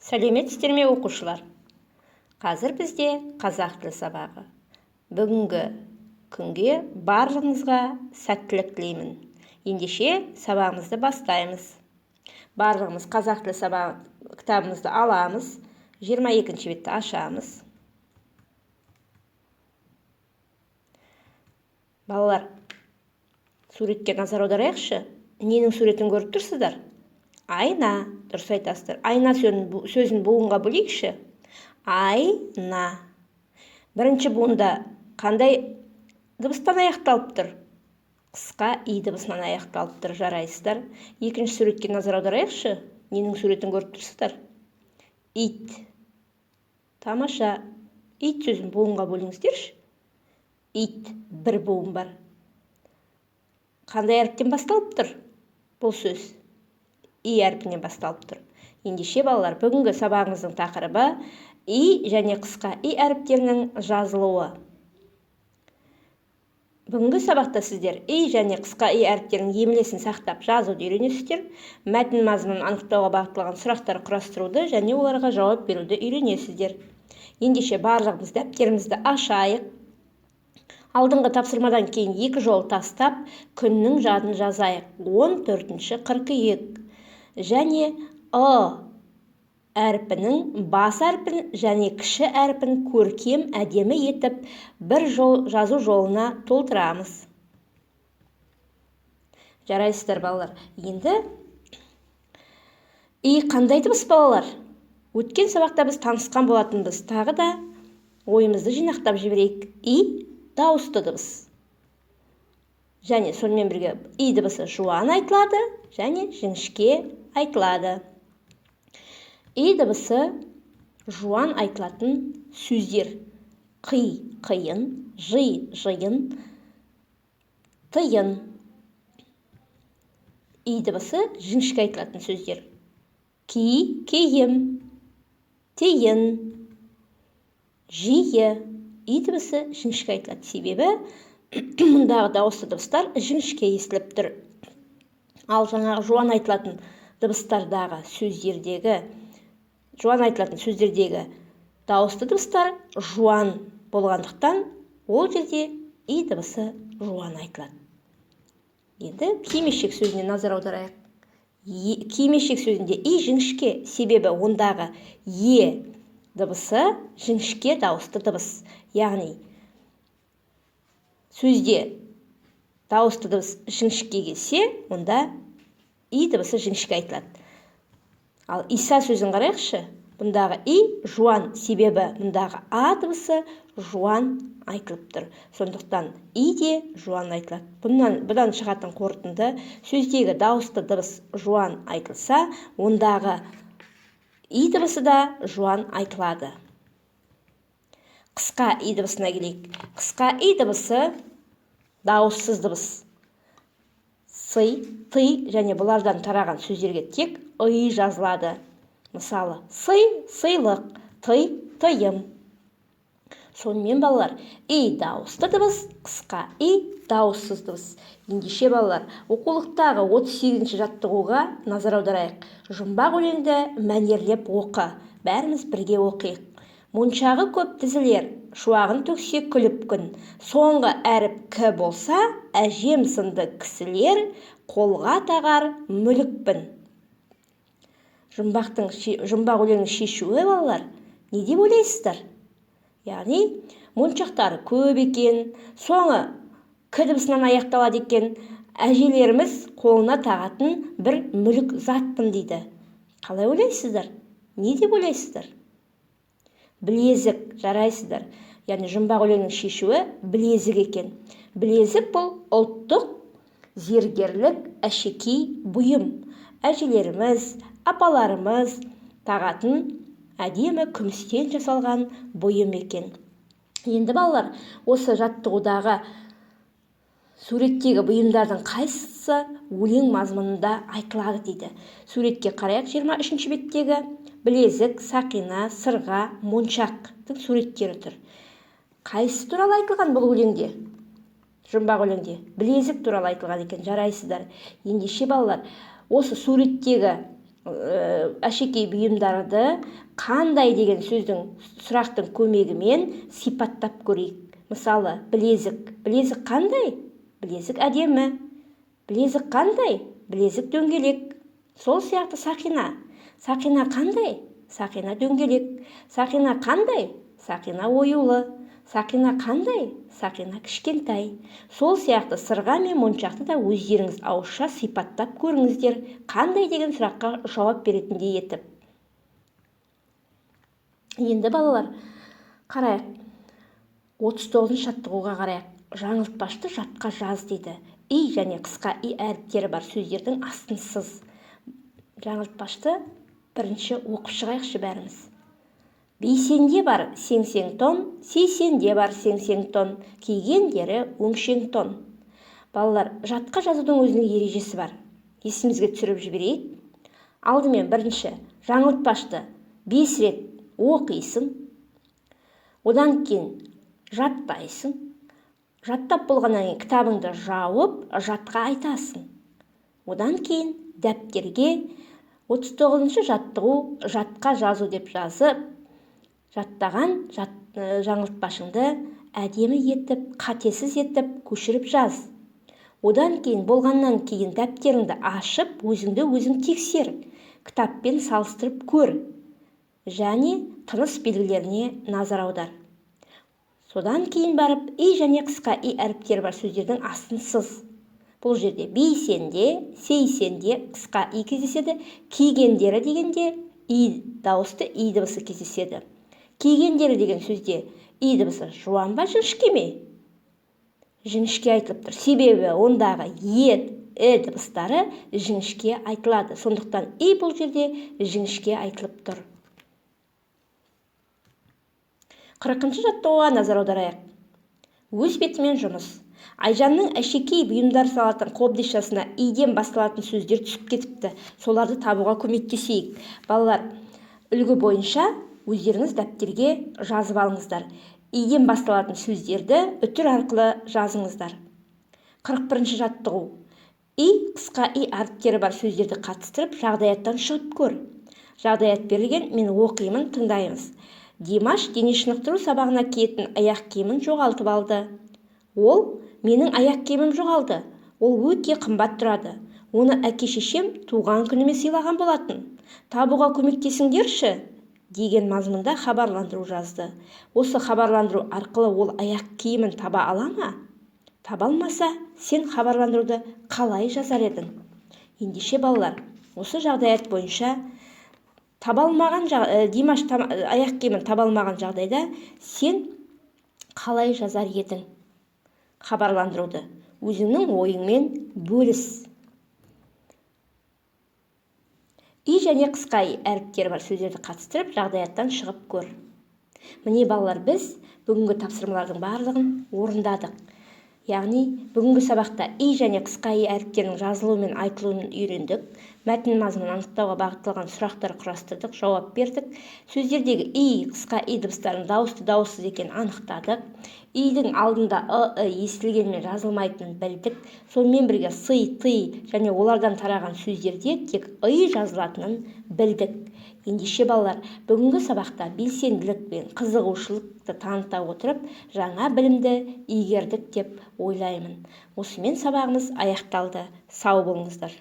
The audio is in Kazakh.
Сәлеметсіздер ме оқушылар? Қазір бізде қазақ тілі сабағы. Бүгінгі күнге барлығыңызға сәттілік тілеймін. Ендеше сабағымызды бастаймыз. Барлығымыз қазақ тілі сабағы кітабымызды аламыз. 22-ші бетті ашамыз. Балалар, суретке назар аударайықшы. Ненің суретін көріп тұрсыздар? Айна, дұрыс айтасыздар. Айна сөзін буынға бөлейікші. Айна. Бірінші буында қандай дыбыстан аяқталып тұр? Қысқа и дыбысынан аяқталып тұр, жарайсыздар. Екінші суретке назар аударайықшы. Ненің суретін көріп тұрсыздар? Ит. Тамаша. Ит сөзін буынға бөліңіздерші. Ит, бір буын бар. Қандай әріптен басталып тұр? Бұл сөз и әрпінен басталып тұр. Ендеше балалар, бүгінгі сабағымыздың тақырыбы и және қысқа и әріптерінің жазылуы. Бүгінгі сабақта сіздер и және қысқа и әріптерінің емлесін сақтап жазуды үйренесіздер. Мәтін мазмұнын анықтауға бағытталған сұрақтар құрастыруды және оларға жауап беруді үйренесіздер. Ендеше барлығымыз дәптерімізді ашайық. Алдыңғы тапсырмадан кейін 2 жол тастап, күннің жадын жазайық. 14-ші қыркүйек. Және әрпінің бас әрпін және кіші әрпін көркем әдемі етіп бір жазу жолына толтырамыз. Жарайсыздар балалар. Енді и қандай дыбыс балалар? Өткен сабақта біз танысқан болатынбыз. Тағы да ойымызды жинақтап жіберейік. И дауысты дыбыс. Және сонымен бірге и дыбысы жуан айтылады және жіңішке айтылады. И дыбысы жуан айтылатын сөздер. Қи, қиын, жи, жиын, тиын. И дыбысы жіңішке айтылатын сөздер. Ки, киім, тиын, жиі. И дыбысы жіңішке айтылады. Себебі мұндағы дауысты дыбыстар жіңішке естіліп тұр. Ал жаңағы жуан айтылатын сөздердегі дауысты дыбыстар жуан болғандықтан ол жерде и дыбысы жуан айтылады. Енді кимешек сөзіне назар аударайық. Кимешек сөзінде и жіңішке, себебі ондағы е дыбысы жіңішке дауысты дыбыс. Яғни сөзде дауысты дыбыс жіңішке келсе, онда и дыбысы жіңішке айтылады. Ал иса сөзін қарайықшы. Бұндағы и жуан, себебі бұндағы а дыбысы жуан айтылып тұр. Сондықтан и де жуан айтылады. Бұдан шығатын қорытынды, сөздегі дауысты дыбыс жуан айтылса, ондағы и дыбысы да жуан айтылады. Қысқа и дыбысына келейік. Қысқа и дыбысы дауыссыз дыбыс. Сый, тый және бұлардан тараған сөздерге тек ый жазылады. Мысалы, сый, сыйлық, тый, тыйым. Сонымен балалар, и дауысты дыбыс, қысқа и дауыссыз дыбыс. Ендеше балалар, оқулықтағы 38-ші жаттығуға назар аударайық. Жұмбақ өлеңді мәнерлеп оқы. Бәріміз бірге оқиық. Моншағы көп тізілер, шуағын төксе күліп күн. Соңғы әріп к болса, әжем сынды кісілер, қолға тағар мүлікпін. Жұмбақ өлеңнің шешуі балалар, не деп ойлайсыздар? Яғни, моншақтары көп екен, соңы к дыбысынан аяқталады екен, әжелеріміз қолына тағатын бір мүлік затпын дейді. Қалай ойлайсыздар? Не деп ойлайсыздар? Білезік, жарайсыздар. Яғни жұмбақ өлеңнің шешуі білезік екен. Білезік бұл ұлттық зергерлік әшекей бұйым. Әжелеріміз, апаларымыз тағатын әдемі күмістен жасалған бұйым екен. Енді балалар, осы жаттығудағы суреттегі бұйымдардың қайсысы өлең мазмұнында айтылады дейді. Суретке қарайық. 23-ші беттегі білезік, сақина, сырға, моншақтың суреттері тұр. Қайсысы туралы айтылған бұл өлеңде? Жұмбақ өлеңде білезік туралы айтылған екен, жарайсыздар. Ендеше балалар, осы суреттегі әшекей бұйымдарды қандай деген сұрақтың көмегімен сипаттап көрейік. Мысалы, білезік қандай? Білезік әдемі. Білезік қандай? Білезік дөңгелек. Сол сияқты Сақина қандай? Сақина дөңгелек. Сақина қандай? Сақина оюлы. Сақина қандай? Сақина кішкентай. Сол сияқты сырға мен моншақты да өздеріңіз ауызша сипаттап көріңіздер, қандай деген сұраққа жауап беретіндей етіп. Енді балалар, қарайық. 39 жаттығуға қарайық. Жаңылтпашты жатқа жаз дейді. И және қысқа и әріптері бар сөздердің астын сыз. Жаңылтпашты бірінші оқып шығайықшы бәріміз. Бейсенде бар сеңсең тон, сейсенде бар сеңсең тон, кигендері өңшең тон. Балалар, жатқа жазудың өзінің ережесі бар. Есімізге түсіріп жіберейік. Алдымен бірінші жаңылтпашты 5 рет оқисың. Одан кейін жаттайсың. Жаттап болғаннан кейін кітабыңды жауып, жатқа айтасың. Одан кейін дәптерге 39 жаттығу жатқа жазу деп жазып, жаттаған жаңылтпашыңды әдемі етіп, қатесіз етіп көшіріп жаз. Одан кейін болғаннан кейін дәптеріңді ашып, өзіңді өзің тексер, кітаппен салыстырып көр, және тыныс белгілеріне назар аудар. Содан кейін барып и және қысқа и әріптері бар сөздердің астын сыз. Бұл жерде бейсенде, сейсенде қысқа и кездеседі, кигендері дегенде и дауысты и дыбысы кездеседі. Кигендері деген сөзде и дыбысы жуан ба, жіңішке ме? Жіңішке айтылып тұр. Себебі ондағы дыбыстары жіңішке айтылады. Сондықтан и бұл жерде жіңішке айтылып тұр. 40-шы жаттығуға назар аударайық. Өз бетімен жұмыс. Айжанның әшекей бұйымдар салатын қобдишасына иден басталатын сөздер түсіп кетіпті. Соларды табуға көмектесейік. Балалар, үлгі бойынша өздеріңіз дәптерге жазып алыңыздар. Иден басталатын сөздерді үтір арқылы жазыңыздар. 41-ші жаттығу. И қысқа и әріптері бар сөздерді қатыстырып, жағдаяттан шығып көр. Жағдаят берілген, мен оқимын, тыңдаймыз. Димаш дене шынықтыру сабағына киетін аяқ киімін жоғалтып алды. Ол, менің аяқ киімім жоғалды. Ол өте қымбат тұрады. Оны әке-шешем туған күніме сыйлаған болатын. Табуға көмектесіңдерші деген мазмұнда хабарландыру жазды. Осы хабарландыру арқылы ол аяқ киімін таба ала ма? Таба алмаса, сен хабарландыруды қалай жазар едің? Ендеше балалар, осы жағдаят бойынша Димаш аяқ киімін таба алмаған жағдайда сен қалай жазар едің? Хабарландыруды өзіңнің ойыңмен бөліс. И және қысқа и әріптері бар сөздерді қатыстырып, жағдаяттан шығып көр. Міне балалар, біз бүгінгі тапсырмалардың барлығын орындадық. Яғни, бүгінгі сабақта и және қысқа и әріптерінің жазылуы мен айтылуын үйрендік. Мәтін мазмұнын анықтауға бағытталған сұрақтар құрастырдық, жауап бердік. Сөздердегі и, қысқа и дыбыстарын дауысты дауыссыз екенін анықтадық. И-дің алдында естілгенмен жазылмайтынын білдік. Сонымен бірге сый, тый және олардан тараған сөздерде тек и жазылатынын білдік. Ендеше балалар, бүгінгі сабақта белсенділік пен қызығушылықты таныта отырып, жаңа білімді игердік деп ойлаймын. Осымен сабағымыз аяқталды. Сау болыңыздар.